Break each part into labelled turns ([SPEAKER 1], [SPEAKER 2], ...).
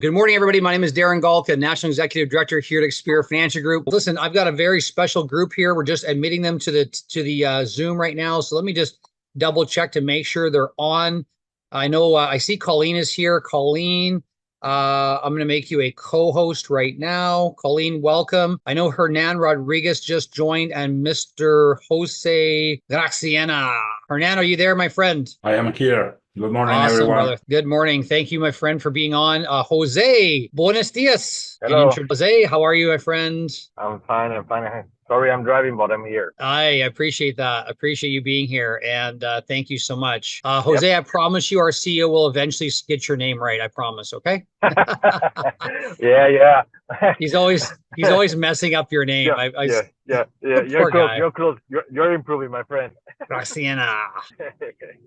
[SPEAKER 1] Good morning, everybody. My name is Darren Galka, National Executive Director here at Experior Financial Group. Listen, I've got a very special group here. We're just admitting them to the Zoom right now. So let me just double check to make sure they're on. I know I see Colleen is here. Colleen, I'm going to make you a co-host right now. Colleen, welcome. I know Hernan Rodriguez just joined and Mr. Jose Graciana. Hernan, are you there, my friend?
[SPEAKER 2] I am here. Good morning,
[SPEAKER 1] Awesome,
[SPEAKER 2] everyone.
[SPEAKER 1] brother. Good morning. Thank you, my friend, for being on. Jose, buenos dias.
[SPEAKER 3] Hello.
[SPEAKER 1] Jose, how are you, my friend?
[SPEAKER 3] I'm fine. I'm fine. Sorry, I'm driving, but I'm here.
[SPEAKER 1] I appreciate that. I appreciate you being here, and thank you so much. Jose, I promise you our CEO will eventually get your name right. I promise, okay?
[SPEAKER 3] Yeah.
[SPEAKER 1] He's always messing up your name.
[SPEAKER 3] Yeah.
[SPEAKER 1] Poor guy.
[SPEAKER 3] You're close. You're improving, my friend.
[SPEAKER 1] Graciana.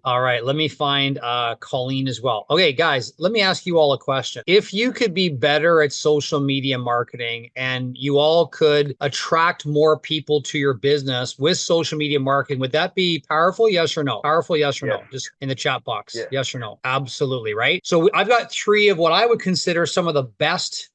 [SPEAKER 1] All right, let me find Colleen as well. Okay, guys, let me ask you all a question. If you could be better at social media marketing and you all could attract more people to your business with social media marketing, would that be powerful? Yes or no? Powerful, yes or no? Just in the chat box.
[SPEAKER 3] Yeah.
[SPEAKER 1] Yes or no? Absolutely, right? So I've got three of what I would consider some of the best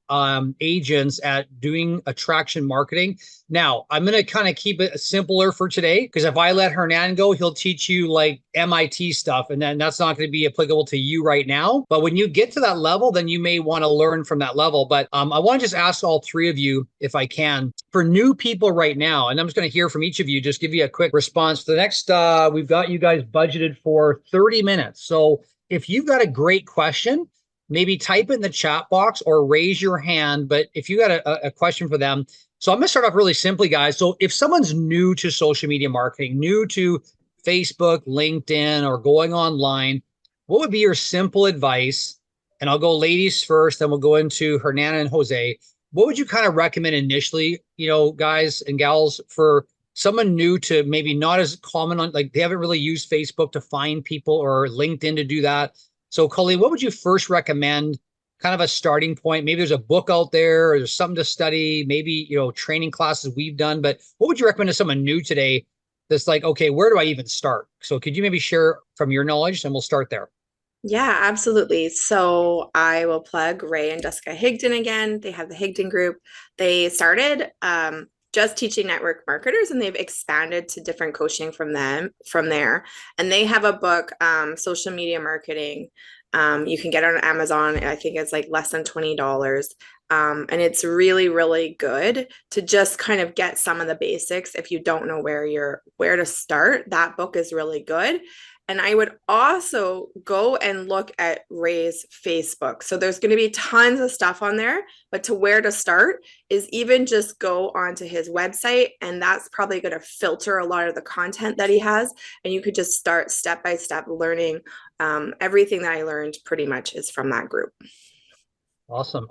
[SPEAKER 1] agents at doing attraction marketing. Now, I'm going to kind of keep it simpler for today because if I let Hernan go, he'll teach you like MIT stuff, and then that's not going to be applicable to you right now. But when you get to that level, then you may want to learn from that level. But I want to just ask all three of you, if I can, for new people right now, and I'm just going to hear from each of you, just give you a quick response. The next, we've got you guys budgeted for 30 minutes. So if you've got a great question, maybe type it in the chat box or raise your hand. But if you got a question for them, so I'm going to start off really simply, guys. So if someone's new to social media marketing, new to Facebook, LinkedIn, or going online, what would be your simple advice? And I'll go ladies first, then we'll go into Hernan and Jose. What would you kind of recommend initially, guys and gals, for someone new to maybe not as common on, like they haven't really used Facebook to find people or LinkedIn to do that? So, Colleen, what would you first recommend? Kind of a starting point. Maybe there's a book out there or there's something to study, maybe, training classes we've done, but what would you recommend to someone new today that's like, okay, where do I even start? So could you maybe share from your knowledge and we'll start there?
[SPEAKER 4] Yeah, absolutely. So I will plug Ray and Jessica Higdon again. They have the Higdon group. They started just teaching network marketers and they've expanded to different coaching from there. And they have a book, Social Media Marketing. You can get it on Amazon. I think it's like less than $20. And it's really, really good to just kind of get some of the basics. If you don't know where to start, that book is really good. And I would also go and look at Ray's Facebook. So there's going to be tons of stuff on there, but to where to start is even just go onto his website. And that's probably going to filter a lot of the content that he has. And you could just start step by step learning. Everything that I learned pretty much is from that group.
[SPEAKER 1] Awesome.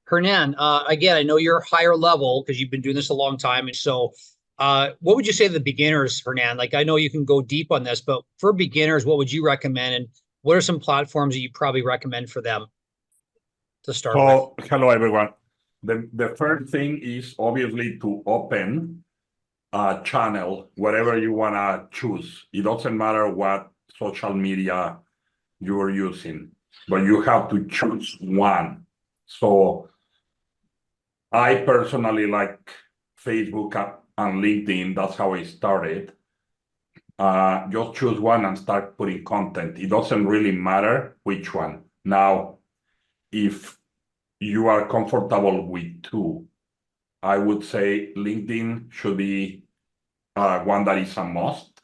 [SPEAKER 1] Hernan, again, I know you're higher level because you've been doing this a long time. And so what would you say to the beginners, Hernan? Like, I know you can go deep on this, but for beginners, what would you recommend? And what are some platforms that you probably recommend for them to start with?
[SPEAKER 2] Hello, everyone. The first thing is obviously to open a channel, whatever you want to choose. It doesn't matter what social media you're using, but you have to choose one. So I personally like Facebook and LinkedIn. That's how I started. Just choose one and start putting content. It doesn't really matter which one. Now, if you are comfortable with two, I would say LinkedIn should be one that is a must,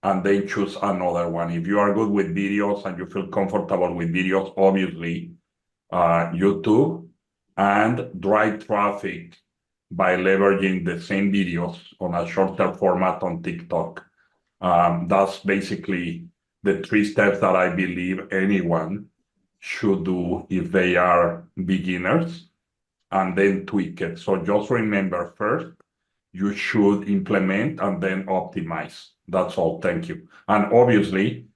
[SPEAKER 2] and then choose another one. If you are good with videos and you feel comfortable with videos, obviously YouTube, and drive traffic by leveraging the same videos on a shorter format on TikTok. That's basically the three steps that I believe anyone should do if they are beginners, and then tweak it. So just remember, first, you should implement and then optimize. That's all. Thank you. And obviously,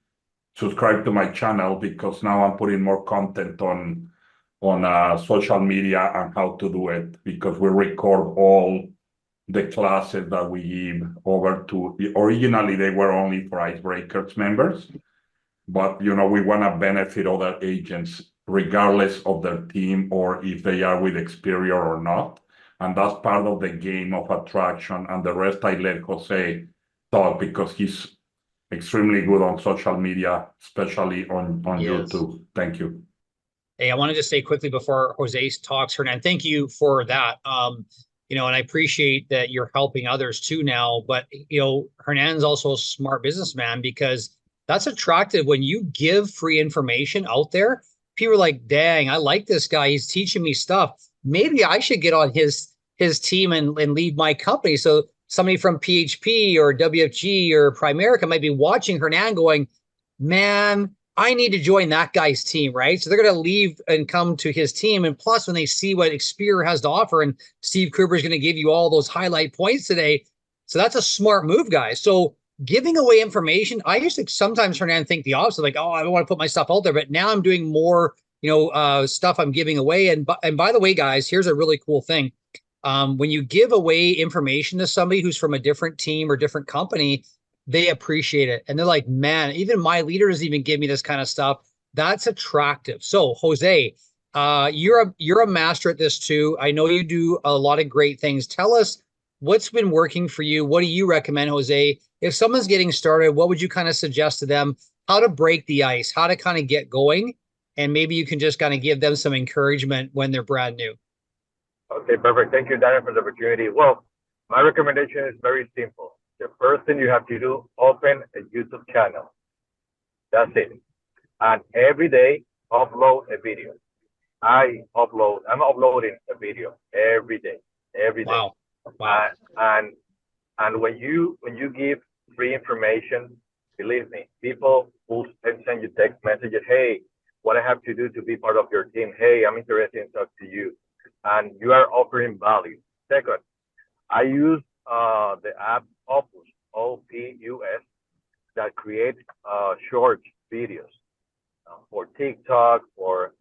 [SPEAKER 2] subscribe to my channel because now I'm putting more content on social media and how to do it, because we record all the classes that we give over to, originally they were only for Icebreakers members, but we want to benefit other agents regardless of their team or if they are with Xperia or not. And that's part of the game of attraction. And the rest I let Jose talk because he's extremely good on social media, especially on YouTube. Thank you.
[SPEAKER 1] Hey, I wanted to say quickly before Jose talks, Hernan, thank you for that. And I appreciate that you're helping others too now, but Hernan's also a smart businessman because that's attractive when you give free information out there. People are like, dang, I like this guy. He's teaching me stuff. Maybe I should get on his team and lead my company. So somebody from PHP or WFG or Primerica might be watching Hernan going, man, I need to join that guy's team, right? So they're going to leave and come to his team. And plus, when they see what Xperia has to offer, and Steve Cooper is going to give you all those highlight points today. So that's a smart move, guys. So giving away information, I used to sometimes, Hernan, think the opposite, like, oh, I don't want to put my stuff out there. But now I'm doing more, stuff I'm giving away. And by the way, guys, here's a really cool thing. When you give away information to somebody who's from a different team or different company, they appreciate it. And they're like, man, even my leader doesn't even give me this kind of stuff. That's attractive. So Jose, you're a master at this too. I know you do a lot of great things. Tell us what's been working for you. What do you recommend, Jose? If someone's getting started, what would you kind of suggest to them? How to break the ice, how to kind of get going? And maybe you can just kind of give them some encouragement when they're brand new.
[SPEAKER 3] Okay, perfect. Thank you, Daniel, for the opportunity. Well, my recommendation is very simple. The first thing you have to do, open a YouTube channel. That's it. And every day, upload a video. I'm uploading a video every day.
[SPEAKER 1] Wow.
[SPEAKER 3] And when you give free information, believe me, people will send you text messages. Hey, what I have to do to be part of your team? Hey, I'm interested in talk to you. And you are offering value. Second, I use the app Opus, OPUS, that creates short videos for TikTok, for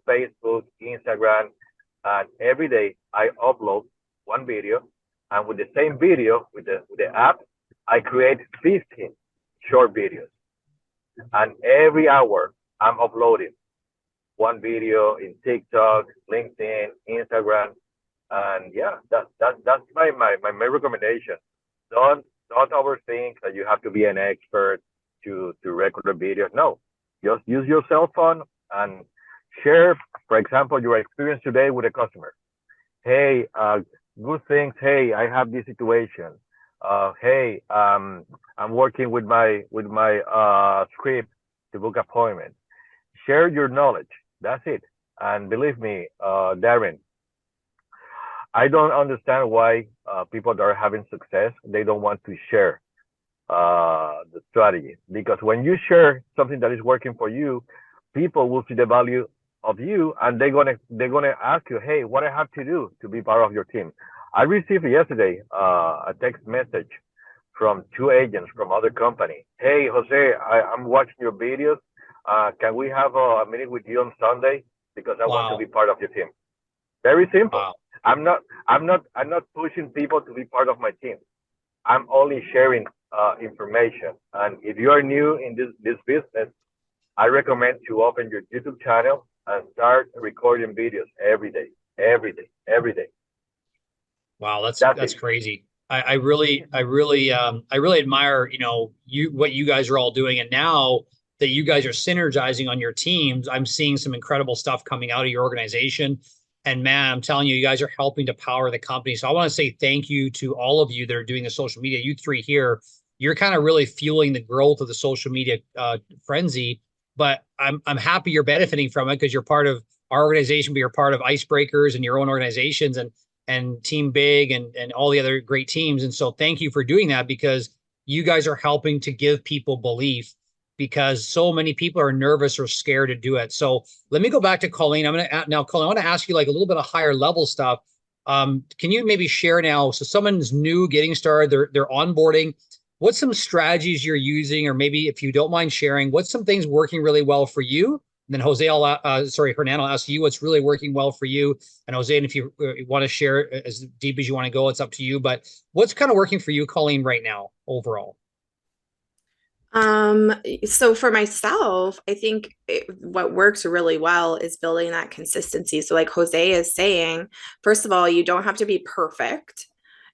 [SPEAKER 3] Facebook, Instagram, and every day I upload one video, and with the same video with the app, I create 15 short videos, and every hour I'm uploading one video in TikTok, LinkedIn, Instagram. And yeah, that's my recommendation. Don't overthink that you have to be an expert to record a video. No, just use your cell phone and share, for example, your experience today with a customer. Hey, good things. Hey, I have this situation. Hey, I'm working with my script to book appointment. Share your knowledge. That's it. And believe me, Darren, I don't understand why people that are having success, they don't want to share the strategy. Because when you share something that is working for you, people will see the value of you, and they're gonna ask you, hey, what I have to do to be part of your team. I received yesterday a text message from 2 agents from other company. Hey, Jose, I'm watching your videos. Can we have a meeting with you on Sunday? Because I want to be part of your team. Very simple.
[SPEAKER 1] Wow.
[SPEAKER 3] I'm not pushing people to be part of my team. I'm only sharing information. And if you are new in this business, I recommend to open your YouTube channel and start recording videos every day.
[SPEAKER 1] Wow, that's crazy. I really admire, what you guys are all doing. And now that you guys are synergizing on your teams, I'm seeing some incredible stuff coming out of your organization. And man, I'm telling you, you guys are helping to power the company. So I want to say thank you to all of you that are doing the social media. You three here, you're kind of really fueling the growth of the social media frenzy. But I'm happy you're benefiting from it because you're part of our organization, but you're part of Icebreakers and your own organizations and Team Big and all the other great teams. And so thank you for doing that because you guys are helping to give people belief because so many people are nervous or scared to do it. So let me go back to Colleen. Colleen, I want to ask you like a little bit of higher level stuff. Can you maybe share now? So someone's new, getting started, they're onboarding. What's some strategies you're using, or maybe if you don't mind sharing, what's some things working really well for you? And then Hernan, I'll ask you what's really working well for you. And Jose, and if you want to share as deep as you want to go, it's up to you. But what's kind of working for you, Colleen, right now overall?
[SPEAKER 4] So for myself, I think what works really well is building that consistency. So like Jose is saying, first of all, you don't have to be perfect,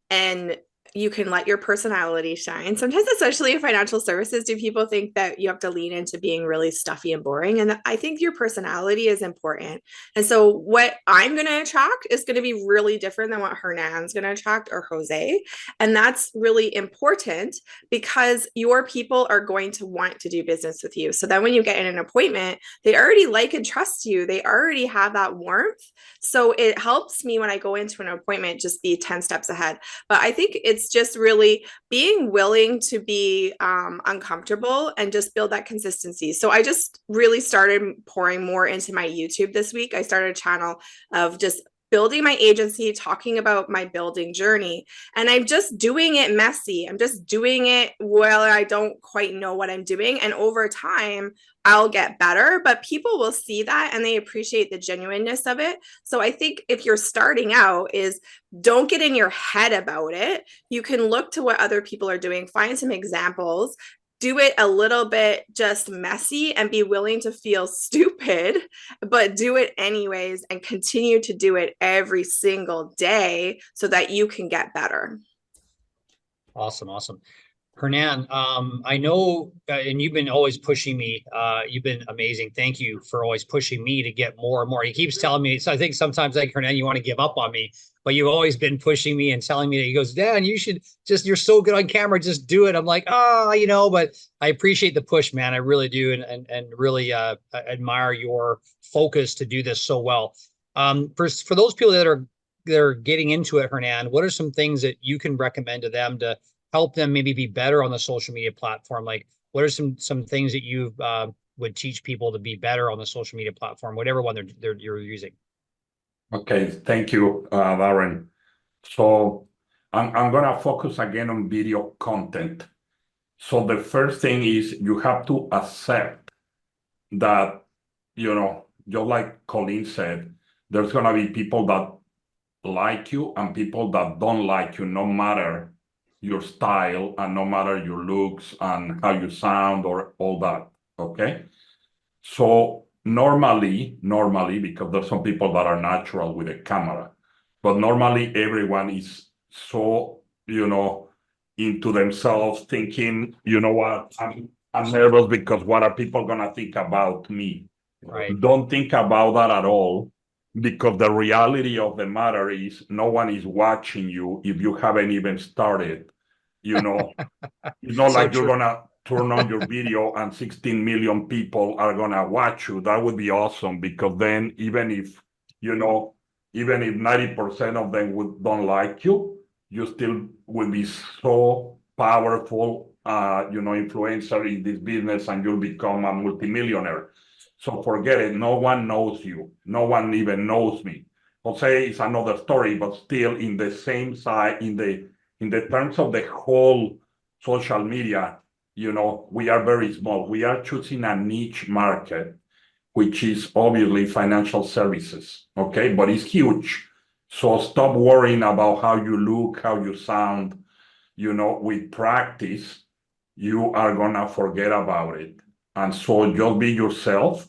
[SPEAKER 4] and you can let your personality shine. Sometimes, especially in financial services, do people think that you have to lean into being really stuffy and boring? And I think your personality is important. And so, what I'm going to attract is going to be really different than what Hernan's going to attract or Jose. And that's really important because your people are going to want to do business with you. So then, when you get in an appointment, they already like and trust you, they already have that warmth. So, it helps me when I go into an appointment just be 10 steps ahead. But I think it's just really being willing to be uncomfortable and just build that consistency. So I just really started pouring more into my YouTube this week. I started a channel of just building my agency, talking about my building journey. And I'm just doing it messy. I'm just doing it while I don't quite know what I'm doing. And over time, I'll get better, but people will see that and they appreciate the genuineness of it. So I think if you're starting out is don't get in your head about it. You can look to what other people are doing, find some examples, do it a little bit just messy and be willing to feel stupid, but do it anyways and continue to do it every single day so that you can get better.
[SPEAKER 1] Awesome, awesome. Hernan, I know, and you've been always pushing me. You've been amazing. Thank you for always pushing me to get more and more. He keeps telling me, so I think sometimes like Hernan, you want to give up on me, but you've always been pushing me and telling me that he goes, Dan, you should just, you're so good on camera, just do it. I'm like, but I appreciate the push, man. I really do. And really admire your focus to do this so well. For those people that are getting into it, Hernan, what are some things that you can recommend to them to help them maybe be better on the social media platform? Like, what are some things that you would teach people to be better on the social media platform, whatever one you're using?
[SPEAKER 2] Okay, thank you, Darren. So I'm gonna focus again on video content. So the first thing is you have to accept that, just like Colleen said, there's gonna be people that like you and people that don't like you, no matter your style and no matter your looks and how you sound or all that, okay? So normally, because there's some people that are natural with a camera, but normally everyone is so, into themselves thinking, you know what, I'm nervous because what are people gonna think about me?
[SPEAKER 1] Right.
[SPEAKER 2] Don't think about that at all, because the reality of the matter is no one is watching you if you haven't even started. It's not
[SPEAKER 1] So
[SPEAKER 2] like you're
[SPEAKER 1] true.
[SPEAKER 2] gonna turn on your video and 16 million people are gonna watch you. That would be awesome, because then even if 90% of them don't like you, you still will be so powerful, influencer in this business, and you'll become a multimillionaire. So forget it. No one knows you. No one even knows me. Jose is another story, but still in the same side, in the terms of the whole social media, we are very small. We are choosing a niche market, which is obviously financial services, okay? But it's huge. So stop worrying about how you look, how you sound. With practice, you are gonna forget about it. And so just be yourself.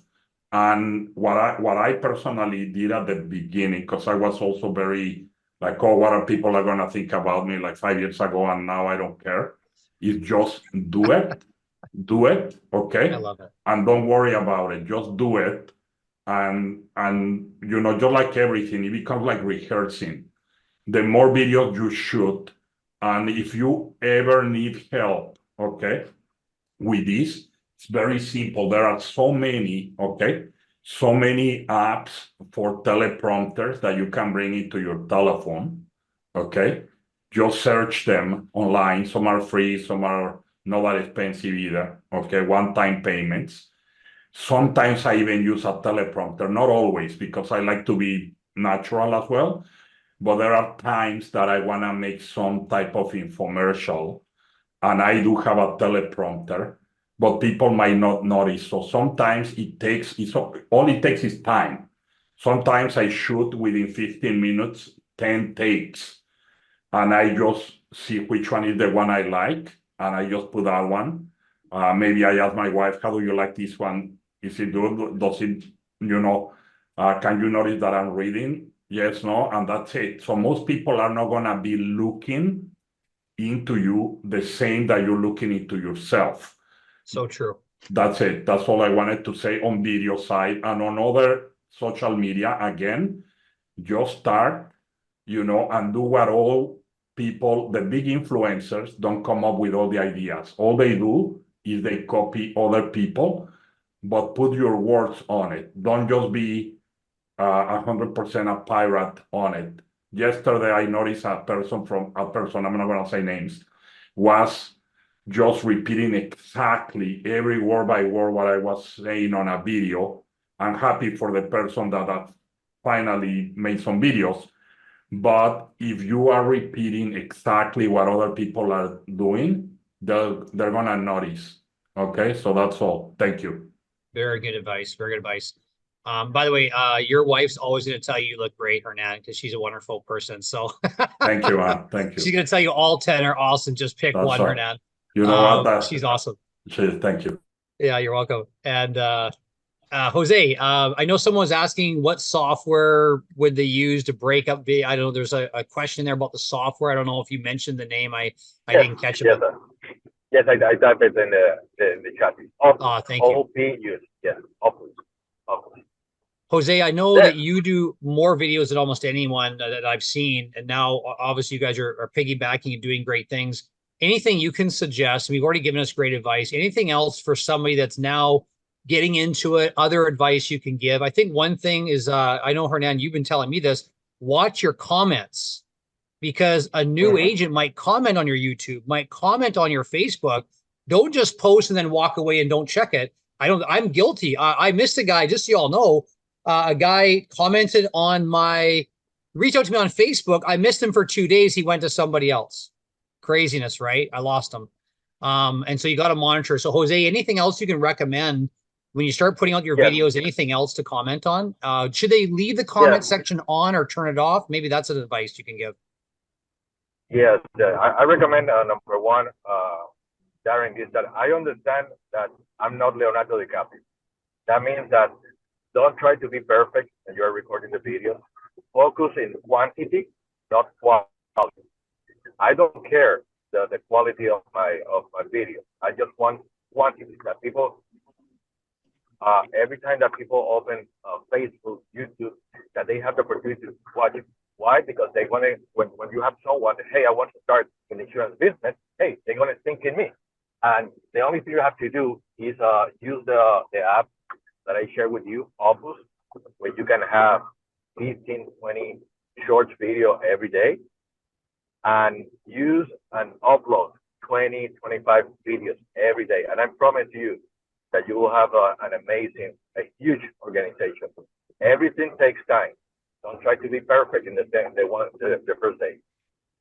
[SPEAKER 2] And what I personally did at the beginning, because I was also very like, oh, what are people are gonna think about me, like 5 years ago, and now I don't care, is just do it. Do it, okay?
[SPEAKER 1] I love it.
[SPEAKER 2] And don't worry about it. Just do it. And just like everything, it becomes like rehearsing. The more videos you shoot, and if you ever need help, okay, with this, it's very simple. There are so many, okay, so many apps for teleprompters that you can bring into your telephone, okay? Just search them online. Some are free, some are not that expensive either, okay? One-time payments. Sometimes I even use a teleprompter, not always, because I like to be natural as well. But there are times that I want to make some type of infomercial, and I do have a teleprompter, but people might not notice. So sometimes all it takes is time. Sometimes I shoot within 15 minutes, 10 takes, and I just see which one is the one I like, and I just put that one. Maybe I ask my wife, how do you like this one? Is it good? Does it, can you notice that I'm reading? Yes, no, and that's it. So most people are not gonna be looking into you the same that you're looking into yourself.
[SPEAKER 1] So true.
[SPEAKER 2] That's it. That's all I wanted to say on video side. And on other social media, again, just start, and do what all people, the big influencers, don't come up with all the ideas. All they do is they copy other people, but put your words on it. Don't just be 100% a pirate on it. Yesterday, I noticed a person, I'm not going to say names, was just repeating exactly every word by word what I was saying on a video. I'm happy for the person that finally made some videos. But if you are repeating exactly what other people are doing, they're gonna notice. Okay, so that's all. Thank you.
[SPEAKER 1] Very good advice. Very good advice. By the way, your wife's always going to tell you look great, Hernan, because she's a wonderful person. So
[SPEAKER 2] Thank you, man. Thank you.
[SPEAKER 1] she's going to tell you all 10 are awesome. Just pick
[SPEAKER 2] That's
[SPEAKER 1] one,
[SPEAKER 2] all.
[SPEAKER 1] Hernan.
[SPEAKER 2] You know what?
[SPEAKER 1] She's awesome.
[SPEAKER 2] Thank you.
[SPEAKER 1] Yeah, you're welcome. And Jose, I know someone was asking what software would they use to break up video. I don't know. There's a question there about the software. I don't know if you mentioned the name. I didn't catch it.
[SPEAKER 3] Yes, yes, I typed it in the chat.
[SPEAKER 1] Thank you.
[SPEAKER 3] OPUs. Yes, Opus.
[SPEAKER 1] Jose, I know that you do more videos than almost anyone that I've seen. And now, obviously, you guys are piggybacking and doing great things. Anything you can suggest? We've already given us great advice. Anything else for somebody that's now getting into it? Other advice you can give? I think one thing is, I know, Hernan, you've been telling me this, watch your comments, because a new agent might comment on your YouTube, might comment on your Facebook. Don't just post and then walk away and don't check it. I'm guilty. I missed a guy, just so y'all know. A guy commented on reached out to me on Facebook. I missed him for 2 days. He went to somebody else. Craziness, right? I lost him. And so you got to monitor. So Jose, anything else you can recommend when you start putting out your videos? Anything else to comment on? Should they leave the comment section on or turn it off? Maybe that's an advice you can give.
[SPEAKER 3] Yes, I recommend number one, Darren, is that I understand that I'm not Leonardo DiCaprio. That means that don't try to be perfect when you're recording the video. Focus in quantity, not quality. I don't care the quality of my video. I just want quantity, that people, every time that people open Facebook, YouTube, that they have the opportunity to watch it. Why? Because they want to, when you have someone, hey, I want to start an insurance business, hey, they're going to think in me. And the only thing you have to do is use the app that I share with you, Opus, where you can have 15, 20 short video every day, and use and upload 20, 25 videos every day. And I promise you that you will have an amazing, a huge organization. Everything takes time. Don't try to be perfect in the first day.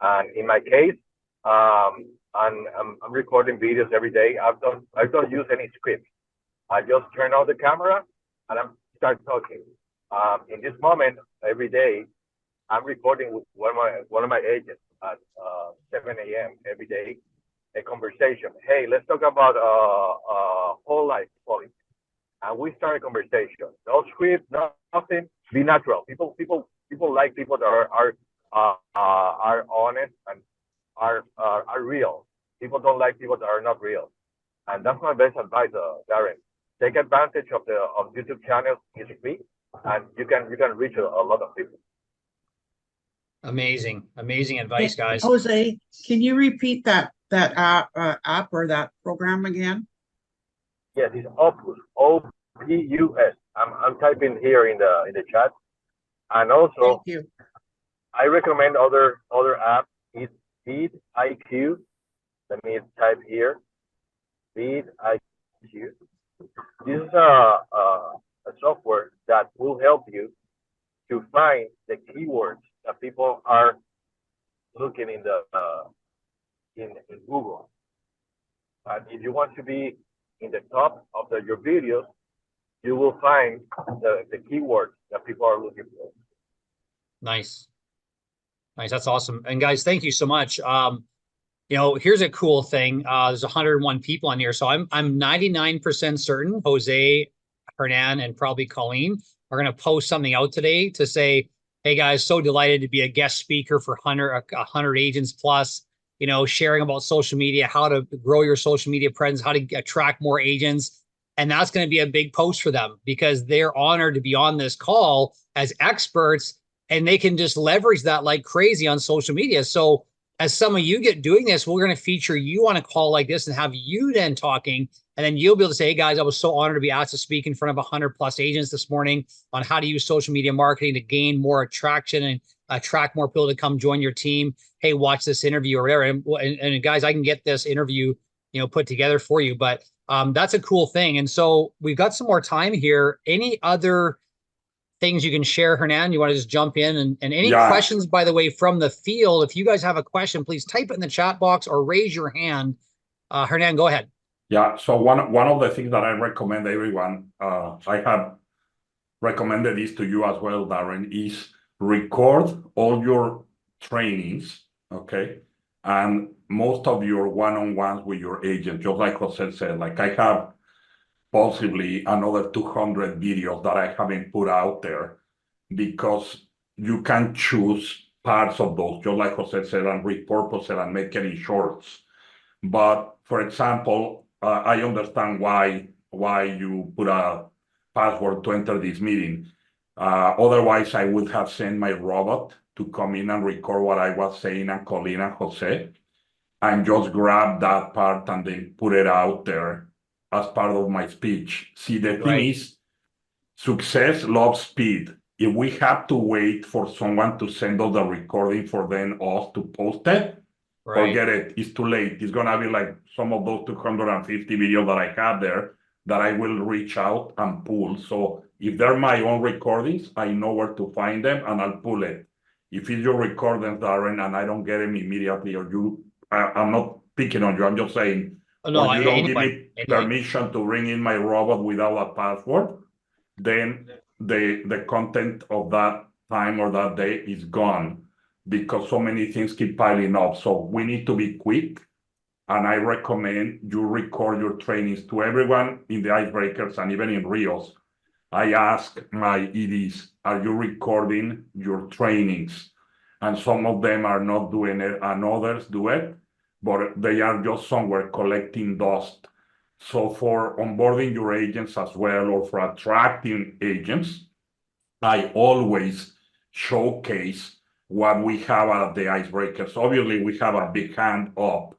[SPEAKER 3] And in my case, I'm recording videos every day. I don't use any script. I just turn on the camera and I start talking. In this moment, every day, I'm recording with one of my agents at 7 a.m. every day, a conversation. Hey, let's talk about whole life policy. And we start a conversation. No script, nothing. Be natural. People like people that are honest and are real. People don't like people that are not real. And that's my best advice, Darren. Take advantage of YouTube channels. It's free, and you can reach a lot of people.
[SPEAKER 1] Amazing advice, guys.
[SPEAKER 5] Jose, can you repeat that app or that program again?
[SPEAKER 3] Yes, it's Opus, OPUS. I'm typing here in the chat, and also
[SPEAKER 5] Thank you.
[SPEAKER 3] I recommend other apps. It's vidIQ. Let me type here, vidIQ. This is a software that will help you to find the keywords that people are looking in Google. And if you want to be in the top of your videos, you will find the keywords that people are looking for.
[SPEAKER 1] Nice. That's awesome. And guys, thank you so much. Here's a cool thing. There's 101 people on here. So I'm 99% certain Jose, Hernan, and probably Colleen are going to post something out today to say, hey guys, so delighted to be a guest speaker for 100 agents plus, sharing about social media, how to grow your social media presence, how to attract more agents. And that's going to be a big post for them because they're honored to be on this call as experts and they can just leverage that like crazy on social media. So as some of you get doing this, we're going to feature you on a call like this and have you then talking. And then you'll be able to say, hey guys, I was so honored to be asked to speak in front of 100 plus agents this morning on how to use social media marketing to gain more attraction and attract more people to come join your team. Hey, watch this interview or whatever. And guys, I can get this interview, put together for you. But that's a cool thing. And so we've got some more time here. Any other things you can share, Hernan? You want to just jump in and any questions, by the way, from the field? If you guys have a question, please type it in the chat box or raise your hand. Hernan, go ahead.
[SPEAKER 2] Yeah. So one of the things that I recommend everyone, I have recommended this to you as well, Darren, is record all your trainings, okay? And most of your one-on-ones with your agent, just like Jose said, like I have possibly another 200 videos that I haven't put out there because you can choose parts of those, just like Jose said, and repurpose it and make it in shorts. But for example, I understand why you put a password to enter this meeting. Otherwise, I would have sent my robot to come in and record what I was saying and Colleen and Jose, and just grab that part and then put it out there as part of my speech. See, the thing is, success loves speed. If we have to wait for someone to send us the recording for then us to post it, forget it. It's too late. It's going to be like some of those 250 videos that I have there that I will reach out and pull. So if they're my own recordings, I know where to find them and I'll pull it. If it's your recordings, Darren, and I don't get them immediately, or I'm not picking on you, I'm just saying, or you don't give me permission to bring in my robot without a password, then the content of that time or that day is gone because so many things keep piling up. So we need to be quick. And I recommend you record your trainings. To everyone in the icebreakers and even in Rios, I ask my EDs, are you recording your trainings? And some of them are not doing it and others do it, but they are just somewhere collecting dust. So for onboarding your agents as well, or for attracting agents, I always showcase what we have at the icebreakers. Obviously, we have a big hand up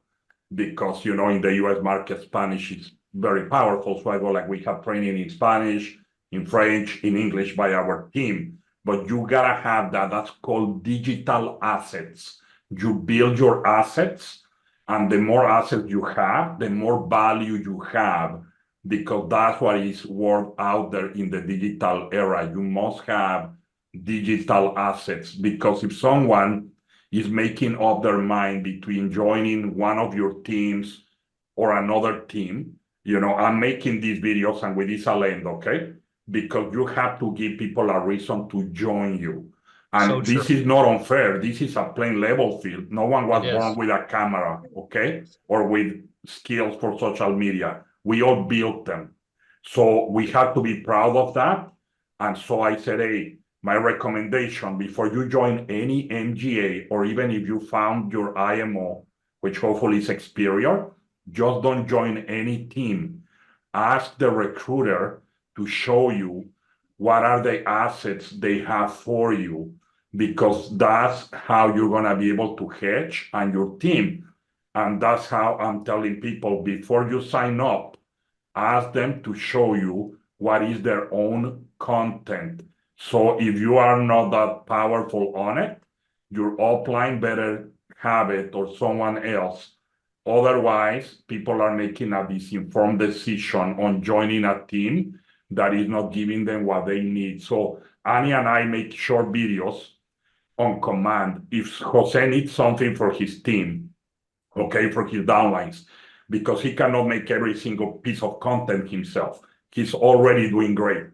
[SPEAKER 2] because, in the US market, Spanish is very powerful. So I go like, we have training in Spanish, in French, in English by our team. But you gotta have that. That's called digital assets. You build your assets, and the more assets you have, the more value you have, because that's what is worth out there in the digital era. You must have digital assets, because if someone is making up their mind between joining one of your teams or another team, I'm making these videos and with this I'll end, okay? Because you have to give people a reason to join you. And this is not unfair. This is a plain level field. No one was born with a camera, okay? Or with skills for social media. We all built them. So we have to be proud of that. And so I said, hey, my recommendation before you join any MGA, or even if you found your IMO, which hopefully is Experior, just don't join any team. Ask the recruiter to show you what are the assets they have for you, because that's how you're going to be able to hedge on your team. And that's how I'm telling people, before you sign up, ask them to show you what is their own content. So if you are not that powerful on it, your upline better have it, or someone else. Otherwise, people are making a disinformed decision on joining a team that is not giving them what they need. So Annie and I make short videos on command. If Jose needs something for his team, okay, for his downlines, because he cannot make every single piece of content himself. He's already doing great.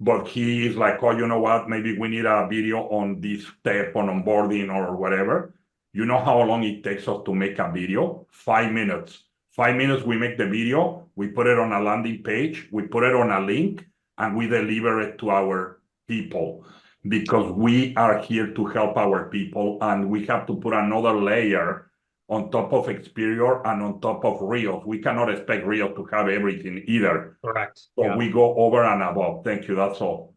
[SPEAKER 2] But he is like, oh, you know what? Maybe we need a video on this step on onboarding or whatever. You know how long it takes us to make a video? 5 minutes. 5 minutes, we make the video, we put it on a landing page, we put it on a link, and we deliver it to our people, because we are here to help our people, and we have to put another layer on top of Experior and on top of Reels. We cannot expect Reels to have everything either.
[SPEAKER 1] Correct.
[SPEAKER 2] So
[SPEAKER 1] Yeah.
[SPEAKER 2] we go over and above. Thank you. That's all.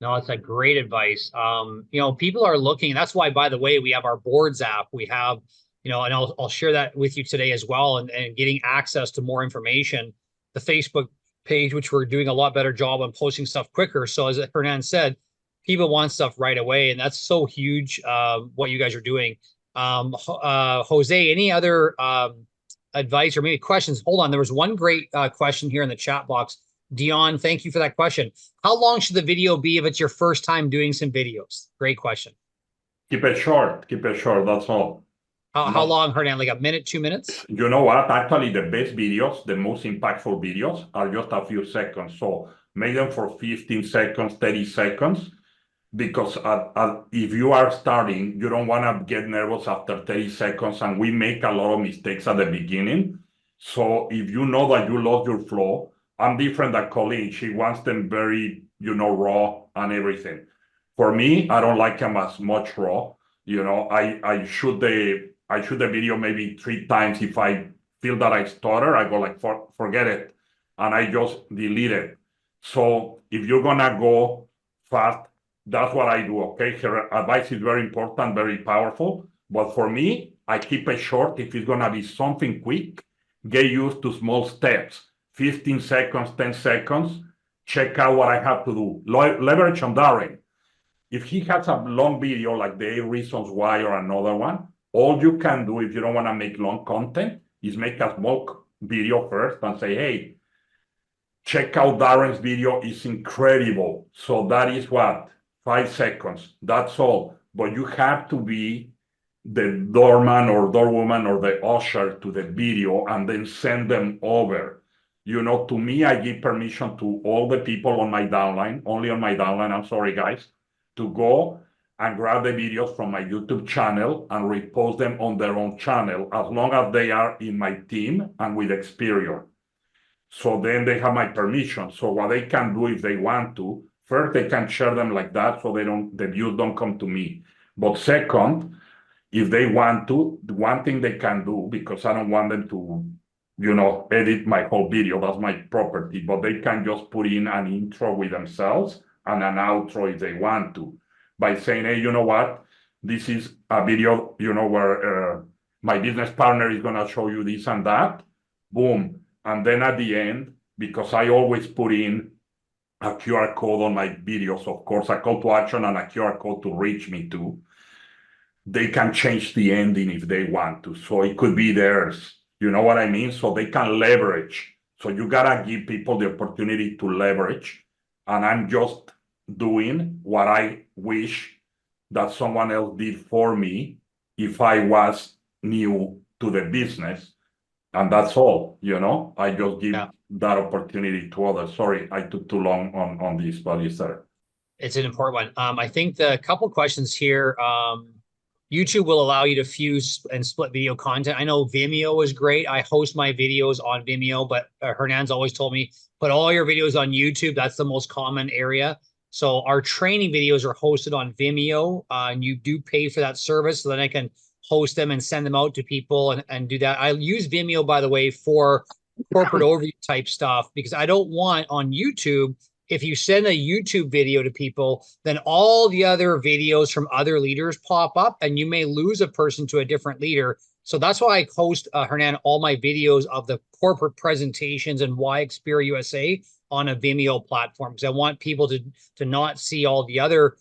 [SPEAKER 1] No, it's a great advice. You know, people are looking. That's why, by the way, we have our boards app. We have, you know, and I'll share that with you today as well. And getting access to more information, the Facebook page, which we're doing a lot better job on posting stuff quicker. So as Hernan said, people want stuff right away, and that's so huge. What you guys are doing. Jose, any other advice or maybe questions? Hold on, there was one great question here in the chat box. Dion, thank you for that question. How long should the video be if it's your first time doing some videos? Great question.
[SPEAKER 2] Keep it short. Keep it short. That's all.
[SPEAKER 1] How long, Hernan? Like a minute, 2 minutes?
[SPEAKER 2] You know what? Actually, the best videos, the most impactful videos are just a few seconds. So make them for 15 seconds, 30 seconds, because if you are starting, you don't want to get nervous after 30 seconds. And we make a lot of mistakes at the beginning. So if you know that you lost your flow, I'm different than Colleen. She wants them very, you know, raw and everything. For me, I don't like them as much raw. You know, I shoot the video maybe 3 times. If I feel that I stutter, I go like, forget it. And I just delete it. So if you're gonna go fast, that's what I do, okay? Her advice is very important, very powerful. But for me, I keep it short. If it's gonna be something quick, get used to small steps. 15 seconds, 10 seconds, check out what I have to do. Leverage on Darren. If he has a long video like the 8 Reasons Why or another one, all you can do if you don't want to make long content is make a small video first and say, hey, check out Darren's video, it's incredible. So that is what? 5 seconds, that's all. But you have to be the doorman or doorwoman or the usher to the video and then send them over. You know, to me, I give permission to all the people on my downline, only on my downline, I'm sorry, guys, to go and grab the videos from my YouTube channel and repost them on their own channel, as long as they are in my team and with Experior. So then they have my permission. So what they can do if they want to, first, they can share them like that so the views don't come to me. But second, if they want to, the one thing they can do, because I don't want them to, you know, edit my whole video, that's my property, but they can just put in an intro with themselves and an outro if they want to, by saying, hey, you know what, this is a video, you know, where my business partner is gonna show you this and that, boom. And then at the end, because I always put in a QR code on my videos, of course, a call to action and a QR code to reach me to, they can change the ending if they want to. So it could be theirs. You know what I mean? So they can leverage. So you gotta give people the opportunity to leverage. And I'm just doing what I wish that someone else did for me if I was new to the business. And that's all, you know? I just give that opportunity to others. Sorry, I took too long on this, but it's
[SPEAKER 1] an important one. I think the couple questions here, YouTube will allow you to fuse and split video content. I know Vimeo is great. I host my videos on Vimeo, but Hernan's always told me, put all your videos on YouTube. That's the most common area. So our training videos are hosted on Vimeo, and you do pay for that service. So then I can host them and send them out to people and do that. I use Vimeo, by the way, for corporate overview type stuff, because I don't want on YouTube, if you send a YouTube video to people, then all the other videos from other leaders pop up and you may lose a person to a different leader. So that's why I host, Hernan, all my videos of the corporate presentations and why Xperia USA on a Vimeo platform, because I want people to not see all the other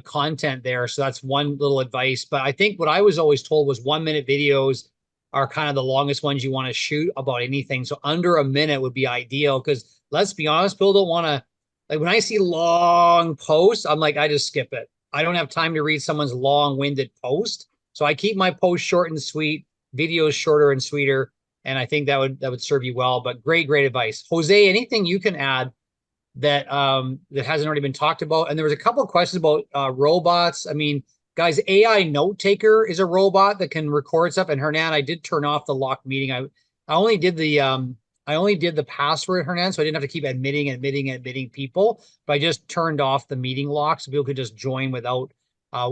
[SPEAKER 1] content there. So that's one little advice. But I think what I was always told was 1 minute videos are kind of the longest ones you want to shoot about anything. So under a minute would be ideal, because let's be honest, people don't want to, like when I see long posts, I'm like, I just skip it. I don't have time to read someone's long-winded post. So I keep my post short and sweet, videos shorter and sweeter. And I think that would serve you well. But great advice. Jose, anything you can add that that hasn't already been talked about? And there was a couple of questions about robots. I mean, Guys, AI note taker is a robot that can record stuff. And Hernan, I did turn off the lock meeting. I only did the password, Hernan, so I didn't have to keep admitting people. But I just turned off the meeting lock so people could just join without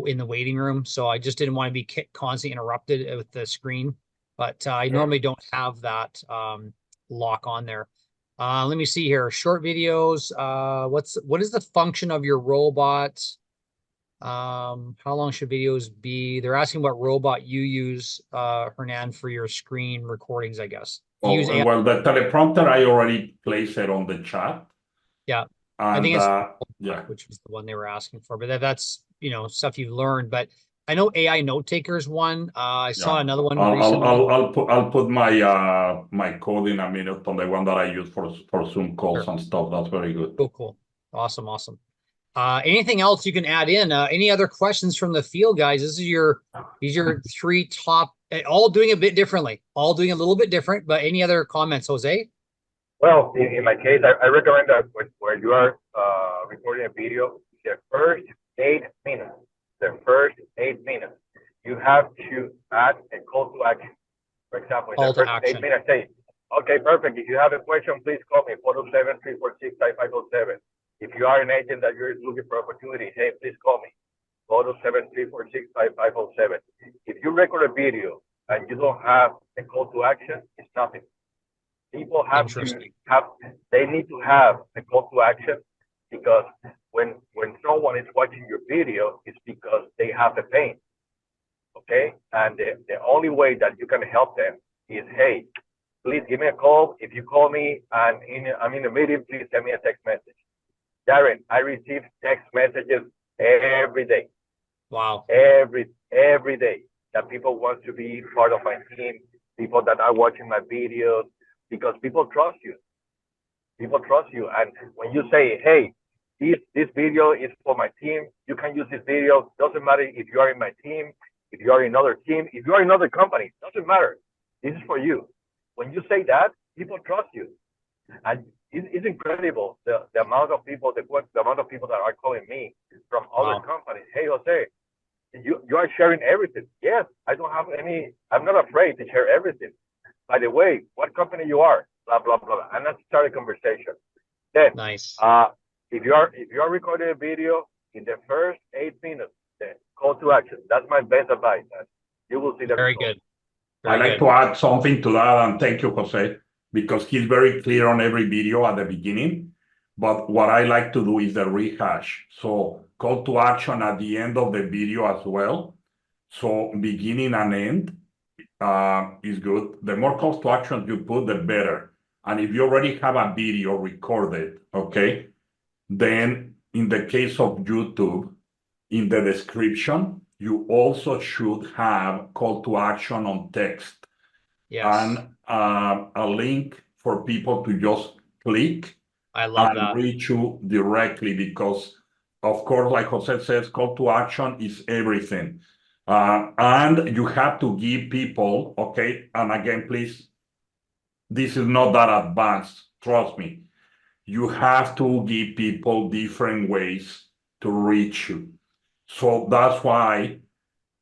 [SPEAKER 1] in the waiting room. So I just didn't want to be constantly interrupted with the screen. But I normally don't have that lock on there. Let me see here. Short videos. What is the function of your robot? How long should videos be? They're asking what robot you use, Hernan, for your screen recordings, I guess. You use AI?
[SPEAKER 2] Well, the teleprompter, I already placed it on the chat.
[SPEAKER 1] Yeah.
[SPEAKER 2] And
[SPEAKER 1] I think it's
[SPEAKER 2] yeah,
[SPEAKER 1] which was the one they were asking for, but that's stuff you've learned. But I know AI note takers one. I saw another one recently.
[SPEAKER 2] I'll put my my code in a minute on the one that I use for Zoom calls and stuff. That's very good.
[SPEAKER 1] Cool. Awesome. Anything else you can add in? Any other questions from the field, guys? These are your three top, all doing a bit differently, all doing a little bit different. But any other comments, Jose?
[SPEAKER 3] Well, in my case, I recommend that when you are recording a video, the first 8 minutes, you have to add a call to action. For example, in the first 8 minutes, say, okay, perfect. If you have a question, please call me, 407-346-5507. If you are an agent that you're looking for opportunity, hey, please call me, 407-346-5507. If you record a video and you don't have a call to action, it's nothing. People they need to have a call to action, because when someone is watching your video, it's because they have a pain, okay? And the only way that you can help them is, hey, please give me a call. If you call me and I'm in a meeting, please send me a text message. Darren, I receive text messages every day.
[SPEAKER 1] Wow.
[SPEAKER 3] Every day that people want to be part of my team, people that are watching my videos, because people trust you. And when you say, hey, this video is for my team, you can use this video. Doesn't matter if you are in my team, if you are in another team, if you are in another company, doesn't matter. This is for you. When you say that, people trust you. And it's incredible the amount of people, the amount of people that are calling me from other companies. Hey, Jose, you are sharing everything. Yes, I'm not afraid to share everything. By the way, what company you are, blah, blah, blah. And let's start a conversation. Then,
[SPEAKER 1] nice.
[SPEAKER 3] If you are recording a video, in the first 8 minutes, the call to action. That's my best advice. And you will see the
[SPEAKER 1] Very
[SPEAKER 3] results.
[SPEAKER 1] good.
[SPEAKER 2] I'd like to add something to that, and thank you, Jose, because he's very clear on every video at the beginning. But what I like to do is the rehash. So call to action at the end of the video as well. So beginning and end is good. The more calls to action you put, the better. And if you already have a video recorded, okay, then in the case of YouTube, in the description, you also should have call to action on text.
[SPEAKER 1] Yes.
[SPEAKER 2] And a link for people to just click and reach you directly, because, of course, like Jose says, call to action is everything. And you have to give people, okay, and again, please, this is not that advanced, trust me. You have to give people different ways to reach you. So that's why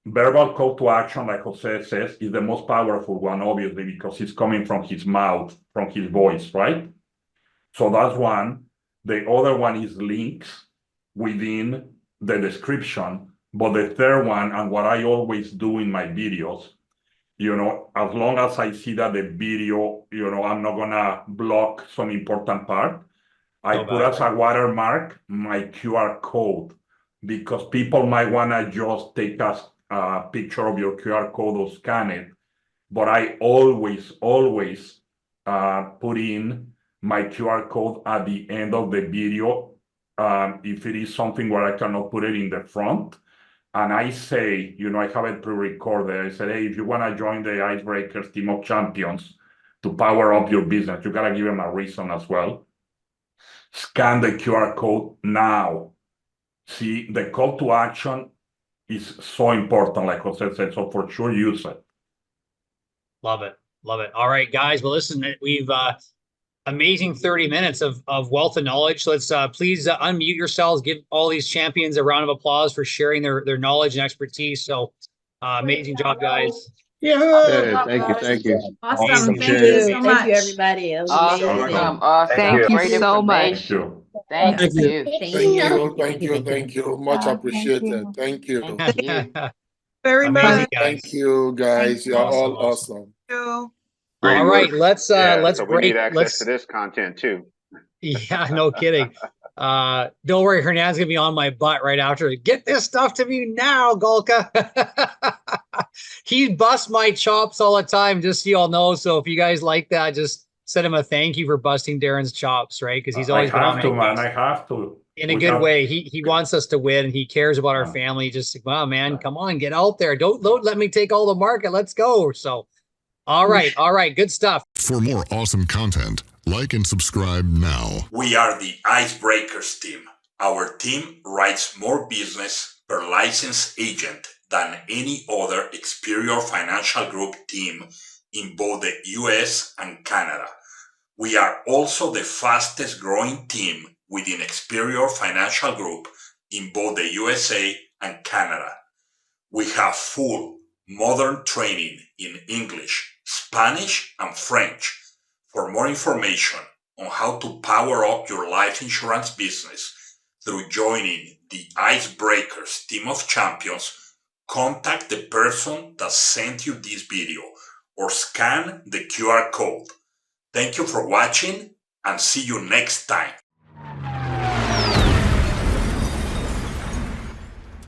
[SPEAKER 2] verbal call to action, like Jose says, is the most powerful one, obviously, because it's coming from his mouth, from his voice, right? So that's one. The other one is links within the description. But the third one, and what I always do in my videos, as long as I see that the video, I'm not gonna block some important part, I put as a watermark my QR code, because people might wanna just take a picture of your QR code or scan it. But I always put in my QR code at the end of the video, if it is something where I cannot put it in the front. And I say, I have it pre-recorded. I said, hey, if you want to join the Icebreakers Team of Champions to power up your business, you got to give them a reason as well. Scan the QR code now. See, the call to action is so important, like Jose said, so for sure use it.
[SPEAKER 1] Love it. All right, guys. Well, listen, we've amazing 30 minutes of wealth of knowledge. Let's please unmute yourselves. Give all these champions a round of applause for sharing their knowledge and expertise. So amazing job, guys.
[SPEAKER 5] Yeah.
[SPEAKER 6] Yeah, thank you.
[SPEAKER 7] Awesome.
[SPEAKER 1] Amazing.
[SPEAKER 7] Thank you so
[SPEAKER 8] Thank
[SPEAKER 7] much.
[SPEAKER 8] you, everybody. It was
[SPEAKER 2] Awesome.
[SPEAKER 8] amazing.
[SPEAKER 3] Thank
[SPEAKER 9] Thank
[SPEAKER 3] you.
[SPEAKER 9] you
[SPEAKER 3] Great
[SPEAKER 9] so much.
[SPEAKER 2] Thank you.
[SPEAKER 9] Thank
[SPEAKER 10] Thank
[SPEAKER 9] you.
[SPEAKER 10] you.
[SPEAKER 8] Thank you.
[SPEAKER 10] Much appreciated. Thank you.
[SPEAKER 9] Thank you.
[SPEAKER 5] Very
[SPEAKER 1] Amazing,
[SPEAKER 5] much.
[SPEAKER 1] guys.
[SPEAKER 10] Thank you, guys. You're
[SPEAKER 1] Awesome,
[SPEAKER 10] all awesome.
[SPEAKER 5] You.
[SPEAKER 1] All right, let's
[SPEAKER 6] So we
[SPEAKER 1] break.
[SPEAKER 6] need access to this content too.
[SPEAKER 1] Yeah, no kidding. Don't worry, Hernan's gonna be on my butt right after. Get this stuff to me now, Golka. He busts my chops all the time, just so you all know. So if you guys like that, just send him a thank you for busting Darren's chops, right? Because he's always been on
[SPEAKER 2] I have to,
[SPEAKER 1] my
[SPEAKER 2] man.
[SPEAKER 1] case.
[SPEAKER 2] I have to.
[SPEAKER 1] In a
[SPEAKER 2] We
[SPEAKER 1] good
[SPEAKER 2] have-
[SPEAKER 1] way. He wants us to win and he cares about our family. Just like, wow, man, come on, get out there. Don't let me take all the market. Let's go. So all right, good stuff.
[SPEAKER 11] For more awesome content, like and subscribe now.
[SPEAKER 12] We are the Icebreakers team. Our team writes more business per licensed agent than any other Experior Financial Group team in both the US and Canada. We are also the fastest growing team within Experior Financial Group in both the USA and Canada. We have full modern training in English, Spanish, and French. For more information on how to power up your life insurance business through joining the Icebreakers team of champions, contact the person that sent you this video or scan the QR code. Thank you for watching and see you next time.